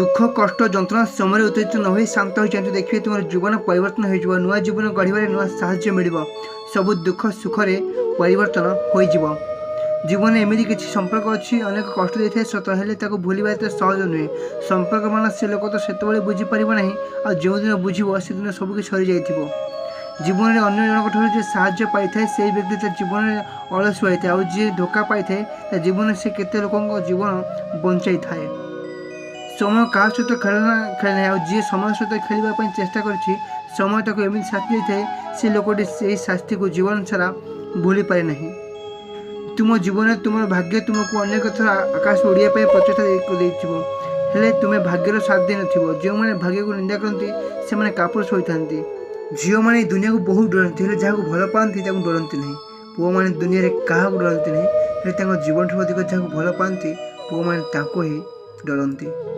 दुख कष्ट जंत्रणा समय उत्तेजित न हो शांत हो जातु देखिए तुम जीवन परिवर्तन हो नुआ जीवन गढ़ नुआ साहय मिल सब दुख सुखरे परिवर्तन हो जीवन एमती किसी संपर्क अच्छी अनेक कष्ट दे था सत है भूल एत सहज नुहे संपर्क मान से लोक तो से बुझीपर ना आ जो दिन बुझे से दिन सबकि सरी जा जीवन में अन्य जनक ठार जो साहय पाई था से व्यक्ति जीवन में अलस होता है जी धोखा पाई था जीवन से केते लोक जीवन बंचाई थाए समय क्या सहित खेलना खेलना जी समय सहित खेलवाई चेष्टा कर समय ताको एमती शास्ति दे था से लोकटी से शास्ति को जीवन सारा भूली पारे ना तुम जीवन में तुम भाग्य तुमको अनेक थर आकाश उड़िया प्रचेषा हेले तुम्हें भाग्यर साथ दे न जो मैंने भाग्य को निंदा करती से कापुरुष होता झील मैंने दुनिया को बहुत डरती है जहाँ भल पाती डरती ना पुओ मैंने दुनिया क्या डरती ना जीवन ठूँ अधिक जहाँ भल पाती पुओ मैंने ही डरती।